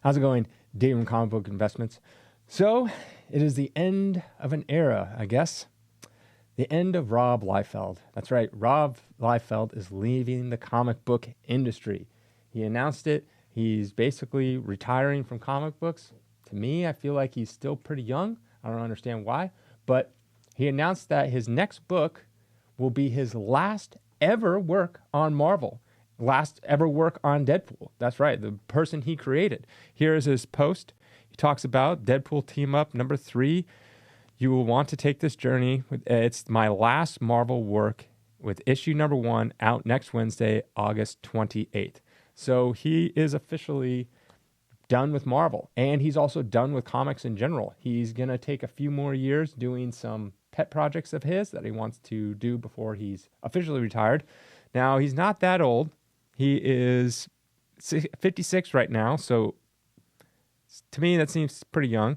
How's it going, Dave from Comic Book Investments? So, it is the end of an era, I guess. The end of Rob Liefeld. That's right, Rob Liefeld is leaving the comic book industry. He announced it. He's basically retiring from comic books. To me, I feel like he's still pretty young. I don't understand why. But he announced that his next book will be his last ever work on Marvel. Last ever work on Deadpool. That's right, the person he created. Here is his post. He talks about Deadpool team up number 3. You will want to take this journey. It's my last Marvel work with issue number 1 out next Wednesday, August 28th. So he is officially done with Marvel, and he's also done with comics in general. He's going to take a few more years doing some pet projects of his that he wants to do before he's officially retired. Now, he's not that old. He is 56 right now, so to me that seems pretty young.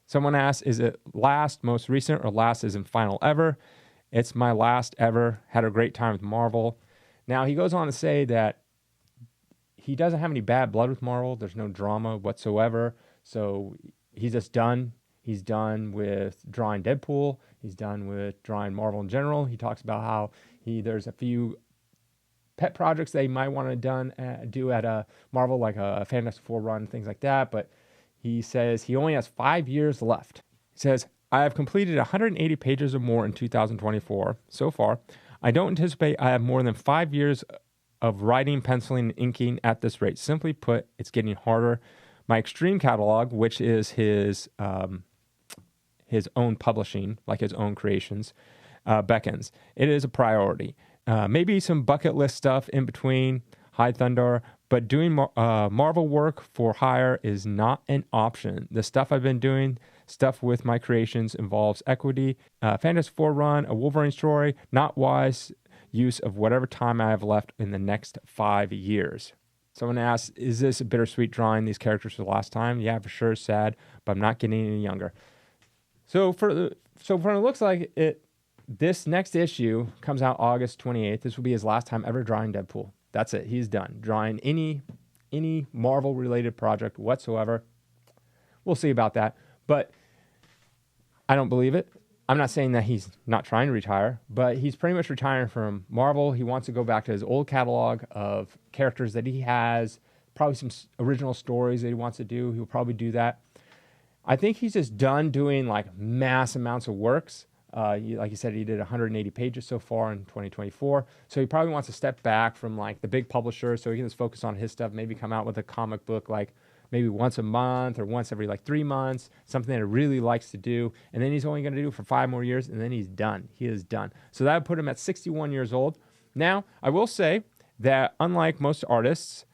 Someone asked, is it last, most recent, or last isn't final ever? It's my last ever. Had a great time with Marvel. Now, he goes on to say that he doesn't have any bad blood with Marvel. There's no drama whatsoever. So he's just done. He's done with drawing Deadpool. He's done with drawing Marvel in general. He talks about how there's a few pet projects that he might want to do at a Marvel, like a Fantastic Four run, things like that. But he says he only has 5 years left. He says, I have completed 180 pages or more in 2024 so far. I don't anticipate I have more than 5 years of writing, penciling, and inking at this rate. Simply put, it's getting harder. My Extreme catalog, which is his own publishing, like his own creations, beckons. It is a priority. Maybe some bucket list stuff in between, High Thunder, but doing Marvel work for hire is not an option. The stuff I've been doing, stuff with my creations involves equity, Fantastic Four run, a Wolverine story, not wise use of whatever time I have left in the next 5 years. Someone asked, is this a bittersweet drawing these characters for the last time? Yeah, for sure, sad, but I'm not getting any younger. So from it looks like it, this next issue comes out August 28th. This will be his last time ever drawing Deadpool. That's it. He's done drawing any Marvel-related project whatsoever. We'll see about that. But I don't believe it. I'm not saying that he's not trying to retire, but he's pretty much retiring from Marvel. He wants to go back to his old catalog of characters that he has, probably some original stories that he wants to do. He'll probably do that. I think he's just done doing like mass amounts of works. Like you said, he did 180 pages so far in 2024. So he probably wants to step back from like the big publishers so he can just focus on his stuff, maybe come out with a comic book like maybe once a month or once every like 3 months, something that he really likes to do. And then he's only going to do it for 5 more years, and then he's done. He is done. So that would put him at 61 years old. Now, I will say that unlike most artists,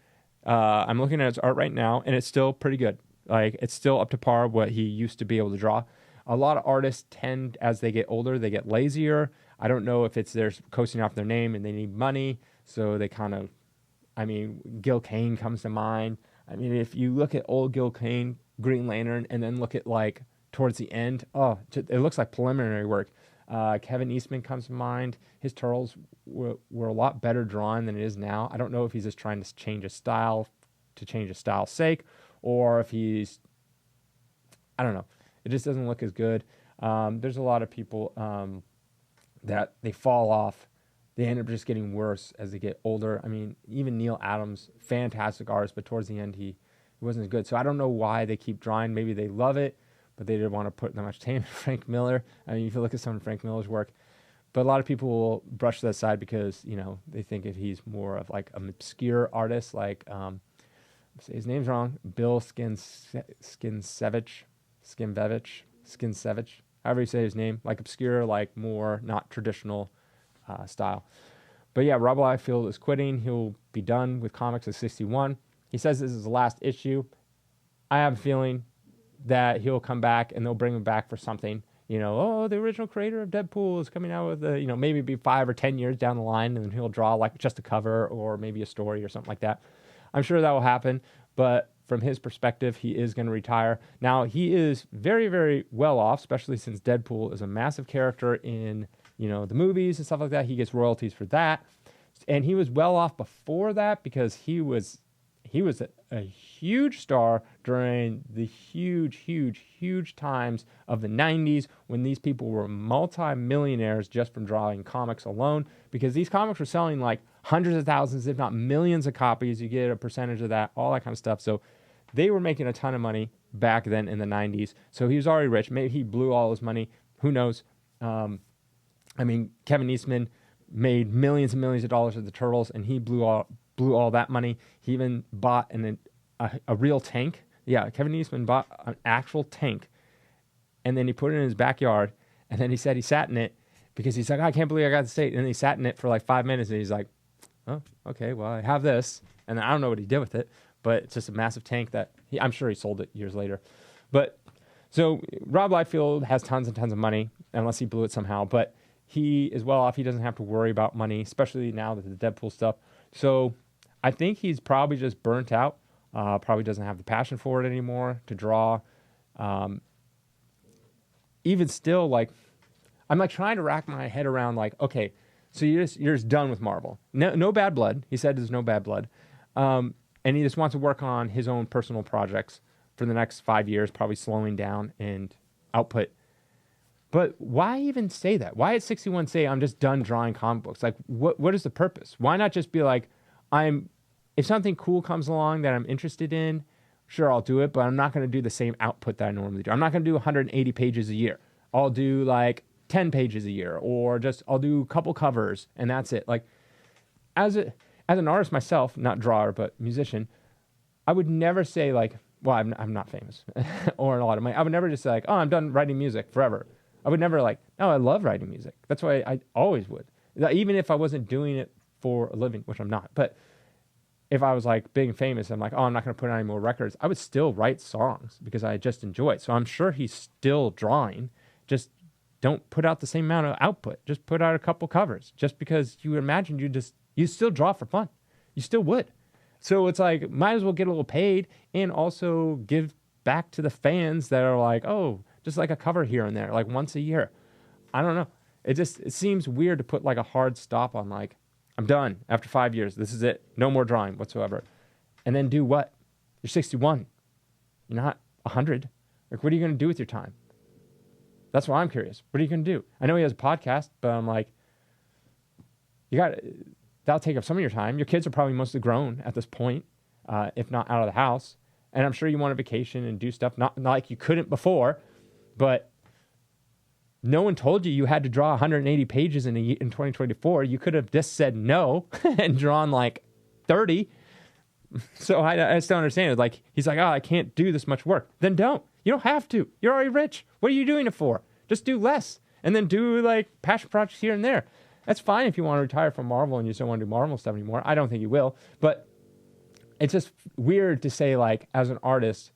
I'm looking at his art right now, and it's still pretty good. Like, it's still up to par what he used to be able to draw. A lot of artists tend, as they get older, they get lazier. I don't know if it's they're coasting off their name and they need money, so they kind of, Gil Kane comes to mind. If you look at old Gil Kane, Green Lantern, and then look at like towards the end, it looks like preliminary work. Kevin Eastman comes to mind. His Turtles were a lot better drawn than it is now. I don't know if he's just trying to change his style to change his style's sake, or if he's, I don't know. It just doesn't look as good. There's a lot of people that they fall off. They end up just getting worse as they get older. Even Neil Adams, fantastic artist, but towards the end he wasn't as good. So I don't know why they keep drawing. Maybe they love it, but they didn't want to put that much time into Frank Miller. If you look at some of Frank Miller's work, but a lot of people will brush that aside because they think if he's more of like an obscure artist, like say his name's wrong, Bill Skinsevich, however you say his name, like obscure, like more not traditional style. But yeah, Rob Liefeld is quitting. He'll be done with comics at 61. He says this is the last issue. I have a feeling that he'll come back and they'll bring him back for something. The original creator of Deadpool is coming out with maybe it'll be 5 or 10 years down the line, and then he'll draw like just a cover or maybe a story or something like that. I'm sure that will happen, but from his perspective, he is going to retire. Now, he is very, very well off, especially since Deadpool is a massive character in, the movies and stuff like that. He gets royalties for that. And he was well off before that because he was a huge star during the huge times of the 90s when these people were multi-millionaires just from drawing comics alone, because these comics were selling like hundreds of thousands, if not millions of copies. You get a percentage of that, all that kind of stuff. So they were making a ton of money back then in the 90s. So he was already rich. Maybe he blew all his money. Who knows? I mean, Kevin Eastman made millions and millions of dollars with the Turtles, and he blew all that money. He even bought a real tank. Yeah, Kevin Eastman bought an actual tank, and then he put it in his backyard, and then he said he sat in it because he's like, I can't believe I got the state. And then he sat in it for like 5 minutes, and he's like, oh, okay, well, I have this. And I don't know what he did with it, but it's just a massive tank that I'm sure he sold it years later. But so Rob Liefeld has tons and tons of money, unless he blew it somehow, but he is well off. He doesn't have to worry about money, especially now that the Deadpool stuff. So I think he's probably just burnt out. Probably doesn't have the passion for it anymore to draw. Even still, like, I'm like trying to rack my head around, like, okay, so you're just done with Marvel. No bad blood. He said there's no bad blood. And he just wants to work on his own personal projects for the next 5 years, probably slowing down and output. But why even say that? Why at 61 say I'm just done drawing comic books? Like, what is the purpose? Why not just be like, if something cool comes along that I'm interested in, sure, I'll do it, but I'm not going to do the same output that I normally do. I'm not going to do 180 pages a year. I'll do like 10 pages a year, or just I'll do a couple covers, and that's it. Like, as an artist myself, not drawer, but musician, I would never say like, well, I'm not famous or a lot of money. I would never just say like, oh, I'm done writing music forever. I would never like, no, I love writing music. That's why I always would. Even if I wasn't doing it for a living, which I'm not. But if I was like big and famous, I'm like, oh, I'm not going to put out any more records. I would still write songs because I just enjoy it. So I'm sure he's still drawing. Just don't put out the same amount of output. Just put out a couple covers. Just because you imagine you still draw for fun. You still would. So it's like, might as well get a little paid and also give back to the fans that are like, oh, just like a cover here and there, like once a year. I don't know. It seems weird to put like a hard stop on like, I'm done after 5 years. This is it. No more drawing whatsoever. And then do what? You're 61. You're not 100. Like, what are you going to do with your time? That's why I'm curious. What are you going to do? I know he has a podcast, but I'm like, that'll take up some of your time. Your kids are probably mostly grown at this point, if not out of the house. And I'm sure you want a vacation and do stuff, not like you couldn't before, but no one told you had to draw 180 pages in 2024. You could have just said no and drawn like 30. So I just don't understand it. Like, he's like, oh, I can't do this much work. Then don't. You don't have to. You're already rich. What are you doing it for? Just do less and then do like passion projects here and there. That's fine if you want to retire from Marvel and you just don't want to do Marvel stuff anymore. I don't think you will. But it's just weird to say, like, as an artist,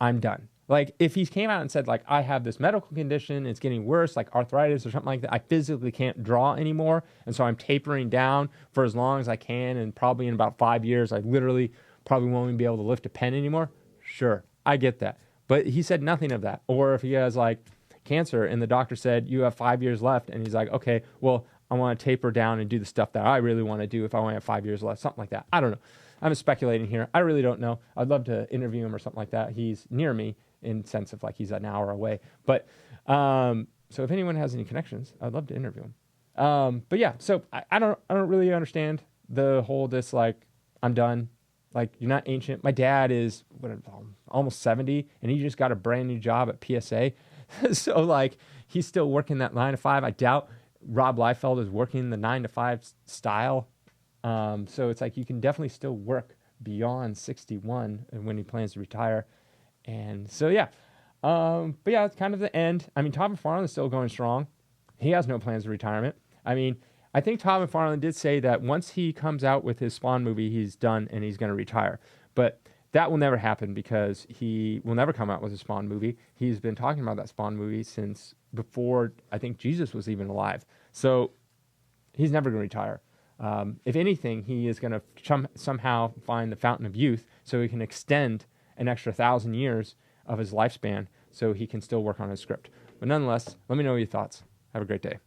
I'm done. Like, if he came out and said, like, I have this medical condition, it's getting worse, like arthritis or something like that, I physically can't draw anymore, and so I'm tapering down for as long as I can, and probably in about 5 years, I literally probably won't even be able to lift a pen anymore. Sure, I get that. But he said nothing of that. Or if he has, like, cancer, and the doctor said, you have 5 years left, and he's like, okay, well, I want to taper down and do the stuff that I really want to do if I only have 5 years left, something like that. I don't know. I'm speculating here. I really don't know. I'd love to interview him or something like that. He's near me in sense of like he's an hour away. But so if anyone has any connections, I'd love to interview him. But yeah, so I don't really understand the whole this like I'm done. Like, you're not ancient. My dad is almost 70, and he just got a brand new job at PSA. So like he's still working that 9 to 5. I doubt Rob Liefeld is working the 9 to 5 style. So it's like you can definitely still work beyond 61 and when he plans to retire. And so, yeah. But yeah, it's kind of the end. I mean, Todd McFarlane is still going strong. He has no plans of retirement. I mean, I think Todd McFarlane did say that once he comes out with his Spawn movie, he's done and he's going to retire. But that will never happen because he will never come out with a Spawn movie. He's been talking about that Spawn movie since before I think Jesus was even alive. So he's never going to retire. If anything, he is going to somehow find the fountain of youth so he can extend an extra 1,000 years of his lifespan so he can still work on his script. But nonetheless, let me know your thoughts. Have a great day.